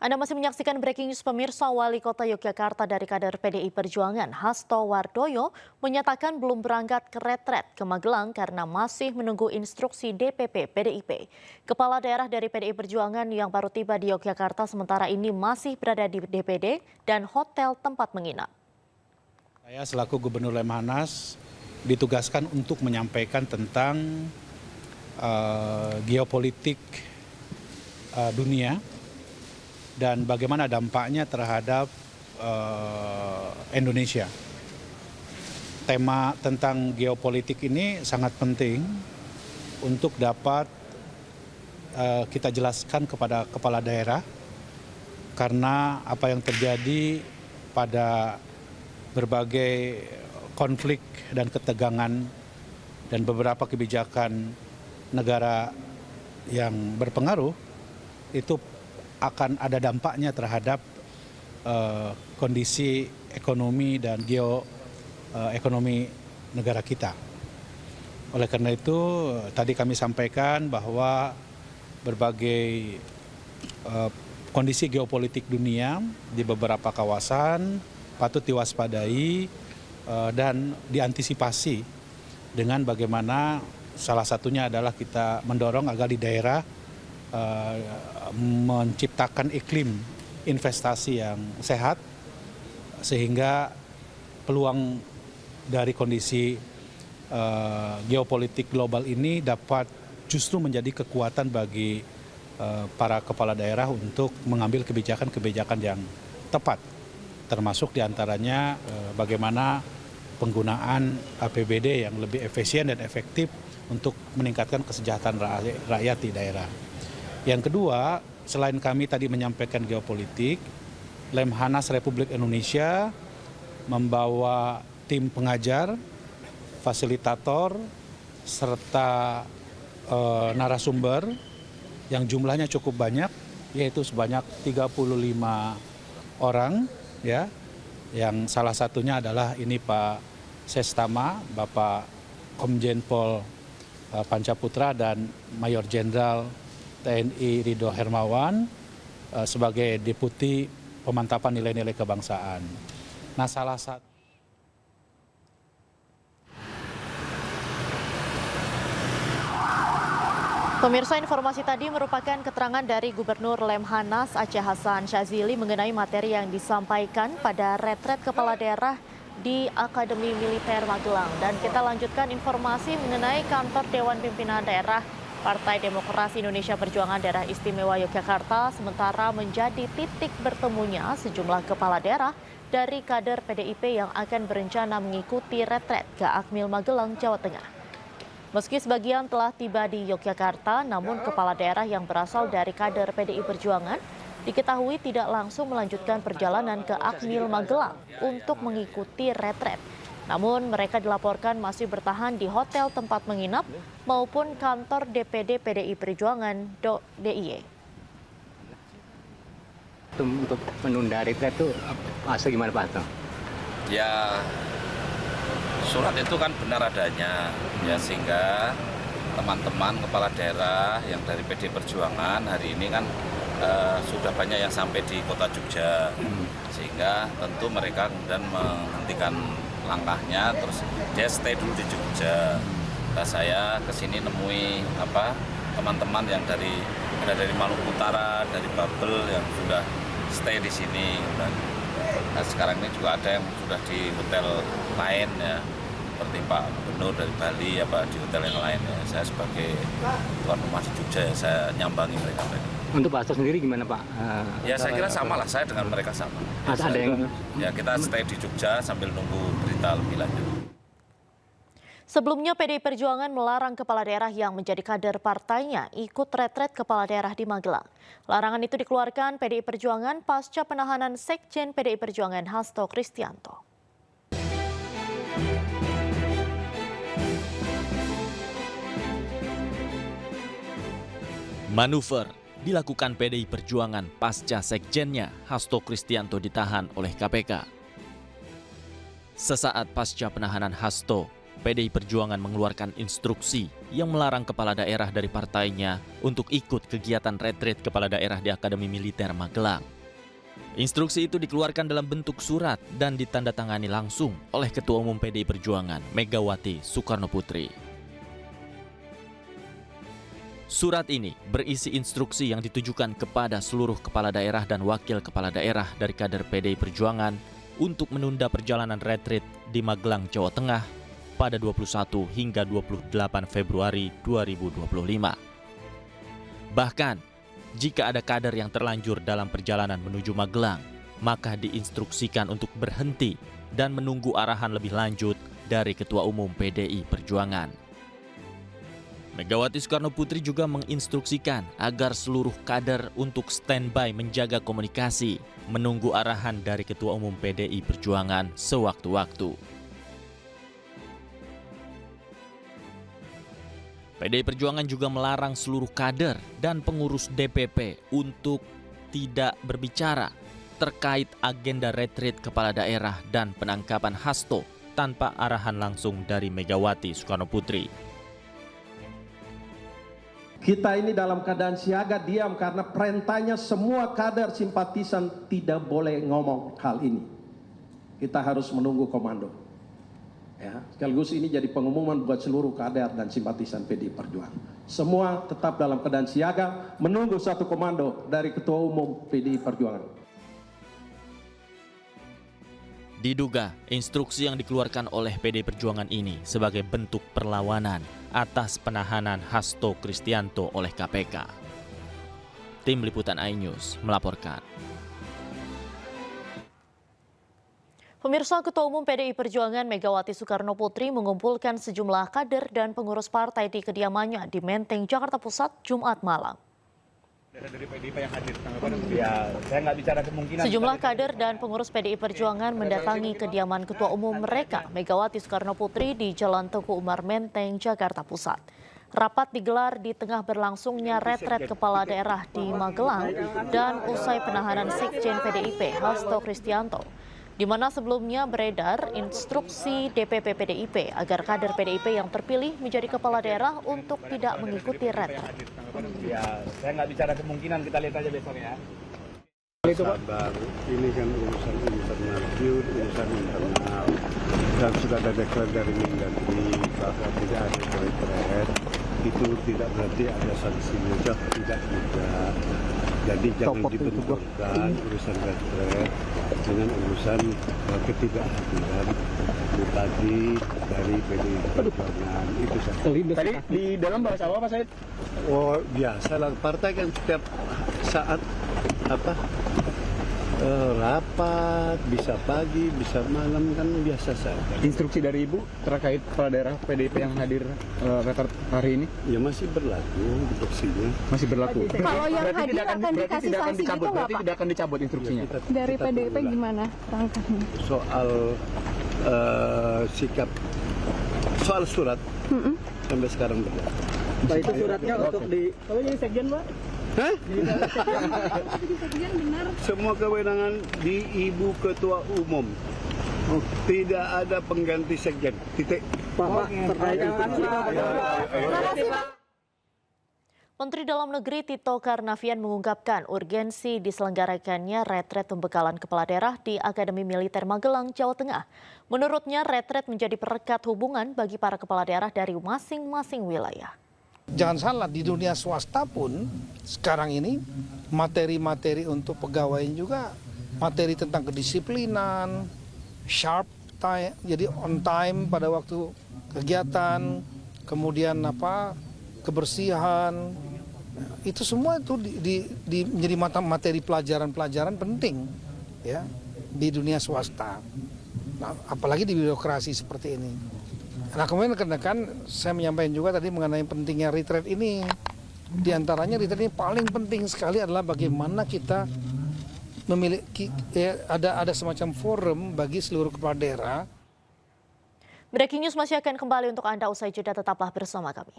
Anda masih menyaksikan Breaking News pemirsa. Wali Kota Yogyakarta dari kader PDI Perjuangan, Hasto Wardoyo, menyatakan belum berangkat ke retret ke Magelang karena masih menunggu instruksi DPP PDIP. Kepala daerah dari PDI Perjuangan yang baru tiba di Yogyakarta sementara ini masih berada di DPD dan hotel tempat menginap. Saya selaku Gubernur Lemhanas ditugaskan untuk menyampaikan tentang geopolitik dunia dan bagaimana dampaknya terhadap Indonesia. Tema tentang geopolitik ini sangat penting untuk dapat kita jelaskan kepada kepala daerah, karena apa yang terjadi pada berbagai konflik dan ketegangan dan beberapa kebijakan negara yang berpengaruh itu akan ada dampaknya terhadap kondisi ekonomi dan geoekonomi negara kita. Oleh karena itu tadi kami sampaikan bahwa berbagai kondisi geopolitik dunia di beberapa kawasan patut diwaspadai dan diantisipasi dengan bagaimana salah satunya adalah kita mendorong agar di daerah menciptakan iklim investasi yang sehat sehingga peluang dari kondisi geopolitik global ini dapat justru menjadi kekuatan bagi para kepala daerah untuk mengambil kebijakan-kebijakan yang tepat, termasuk diantaranya bagaimana penggunaan APBD yang lebih efisien dan efektif untuk meningkatkan kesejahteraan rakyat di daerah. Yang kedua, selain kami tadi menyampaikan geopolitik, Lemhanas Republik Indonesia membawa tim pengajar, fasilitator, serta narasumber yang jumlahnya cukup banyak, yaitu sebanyak 35 orang, ya, yang salah satunya adalah ini Pak Sestama, Bapak Komjen Pol Pancaputra dan Mayor Jenderal TNI Ridho Hermawan sebagai Deputi Pemantapan Nilai-Nilai Kebangsaan. Nah, salah satu Pemirsa, informasi tadi merupakan keterangan dari Gubernur Lemhanas Aceh Hasan Syazili mengenai materi yang disampaikan pada retret kepala daerah di Akademi Militer Magelang. Dan kita lanjutkan informasi mengenai kantor Dewan Pimpinan Daerah Partai Demokrasi Indonesia Perjuangan Daerah Istimewa Yogyakarta sementara menjadi titik bertemunya sejumlah kepala daerah dari kader PDIP yang akan berencana mengikuti retret ke Akmil Magelang, Jawa Tengah. Meski sebagian telah tiba di Yogyakarta, namun kepala daerah yang berasal dari kader PDI Perjuangan diketahui tidak langsung melanjutkan perjalanan ke Akmil Magelang untuk mengikuti retret. Namun mereka dilaporkan masih bertahan di hotel tempat menginap maupun kantor DPD PDI Perjuangan DIY. Untuk menunda retret itu gimana Pak Hasto? Ya, surat itu kan benar adanya, ya, sehingga teman-teman kepala daerah yang dari PDI Perjuangan hari ini kan sudah banyak yang sampai di kota Jogja, sehingga tentu mereka kemudian menghentikan langkahnya, terus dia stay dulu di Jogja. Nah, saya kesini nemui teman-teman yang dari Maluku Utara, dari Babel yang sudah stay di sini. Nah, sekarang ini juga ada yang sudah di hotel lain, ya, seperti Pak Gubernur dari Bali, di hotel yang lain. Ya. Saya sebagai tuan rumah di Jogja, ya, saya nyambangi mereka. Untuk Pak Hasto sendiri gimana Pak? Ya, saya kira sama lah, saya dengan mereka sama. Ada yang ya, kita stay di Jogja sambil nunggu berita lebih lanjut. Sebelumnya PDI Perjuangan melarang kepala daerah yang menjadi kader partainya ikut retret kepala daerah di Magelang. Larangan itu dikeluarkan PDI Perjuangan pasca penahanan Sekjen PDI Perjuangan Hasto Kristianto. Manuver dilakukan PDI Perjuangan pasca sekjennya Hasto Kristianto ditahan oleh KPK. Sesaat pasca penahanan Hasto, PDI Perjuangan mengeluarkan instruksi yang melarang kepala daerah dari partainya untuk ikut kegiatan retreat kepala daerah di Akademi Militer Magelang. Instruksi itu dikeluarkan dalam bentuk surat dan ditandatangani langsung oleh Ketua Umum PDI Perjuangan, Megawati Soekarnoputri. Surat ini berisi instruksi yang ditujukan kepada seluruh kepala daerah dan wakil kepala daerah dari kader PDI Perjuangan untuk menunda perjalanan retreat di Magelang, Jawa Tengah pada 21 hingga 28 Februari 2025. Bahkan, jika ada kader yang terlanjur dalam perjalanan menuju Magelang, maka diinstruksikan untuk berhenti dan menunggu arahan lebih lanjut dari Ketua Umum PDI Perjuangan. Megawati Soekarnoputri juga menginstruksikan agar seluruh kader untuk standby menjaga komunikasi, menunggu arahan dari Ketua Umum PDI Perjuangan sewaktu-waktu. PDI Perjuangan juga melarang seluruh kader dan pengurus DPP untuk tidak berbicara terkait agenda retreat kepala daerah dan penangkapan Hasto tanpa arahan langsung dari Megawati Soekarnoputri. Kita ini dalam keadaan siaga diam karena perintahnya semua kader simpatisan tidak boleh ngomong hal ini. Kita harus menunggu komando. Ya, sekaligus ini jadi pengumuman buat seluruh kader dan simpatisan PDI Perjuangan. Semua tetap dalam keadaan siaga menunggu satu komando dari Ketua Umum PDI Perjuangan. Diduga instruksi yang dikeluarkan oleh PDI Perjuangan ini sebagai bentuk perlawanan atas penahanan Hasto Kristianto oleh KPK. Tim Liputan iNews melaporkan. Pemirsa, Ketua Umum PDI Perjuangan Megawati Soekarnoputri mengumpulkan sejumlah kader dan pengurus partai di kediamannya di Menteng, Jakarta Pusat, Jumat malam. Dari PDIP yang hadir, ya, saya nggak bicara kemungkinan. Sejumlah kader dan pengurus PDI Perjuangan mendatangi kediaman Ketua Umum mereka, Megawati Soekarnoputri, di Jalan Teguh Umar Menteng, Jakarta Pusat. Rapat digelar di tengah berlangsungnya retret kepala daerah di Magelang dan usai penahanan Sekjen PDIP Hasto Kristianto, di mana sebelumnya beredar instruksi DPP PDIP agar kader PDIP yang terpilih menjadi kepala daerah untuk tidak mengikuti retret. Ya, saya nggak bicara kemungkinan, kita lihat aja besok ya. Sabar, ini kan urusan internal, urusan internal. Dan sudah ada deklar dari Mendagri bahwa tidak ada retret, itu tidak berarti ada sanksinya, tidak juga. Jadi jangan dibenturkan urusan retret dengan urusan ketidakhadiran Bupati dari PDI Perjuangan. Itu saja. Tadi di dalam bahasa apa Pak Said? Oh biasa lah, partai kan setiap saat rapat, bisa pagi, bisa malam, kan biasa saja. Instruksi dari Ibu terkait kepala daerah PDIP yang hadir retret hari ini? Ya masih berlaku instruksinya. Masih berlaku. Kalau yang hadir akan dikasih sanksi gitu nggak, Pak? Berarti tidak akan dicabut instruksinya? Dari PDIP gimana langkahnya? Soal sikap, soal surat sampai sekarang berlaku. Pak, itu suratnya untuk di... Kalau jadi sekjen, Pak? Hah? Semua kewenangan di Ibu Ketua Umum. Tidak ada pengganti sekjen. Titik. Pak, terkait Menteri Dalam Negeri Tito Karnavian mengungkapkan urgensi diselenggarakannya retret pembekalan kepala daerah di Akademi Militer Magelang, Jawa Tengah. Menurutnya, retret menjadi perekat hubungan bagi para kepala daerah dari masing-masing wilayah. Jangan salah, di dunia swasta pun sekarang ini materi-materi untuk pegawai juga, materi tentang kedisiplinan, sharp time, jadi on time pada waktu kegiatan, kemudian kebersihan, itu semua itu menjadi materi pelajaran-pelajaran penting ya di dunia swasta. Nah, apalagi di birokrasi seperti ini. Nah, kemudian kan saya menyampaikan juga tadi mengenai pentingnya retreat ini. Di antaranya retreat ini paling penting sekali adalah bagaimana kita memiliki ada semacam forum bagi seluruh kepala daerah. Breaking News masih akan kembali untuk Anda usai jeda, tetaplah bersama kami.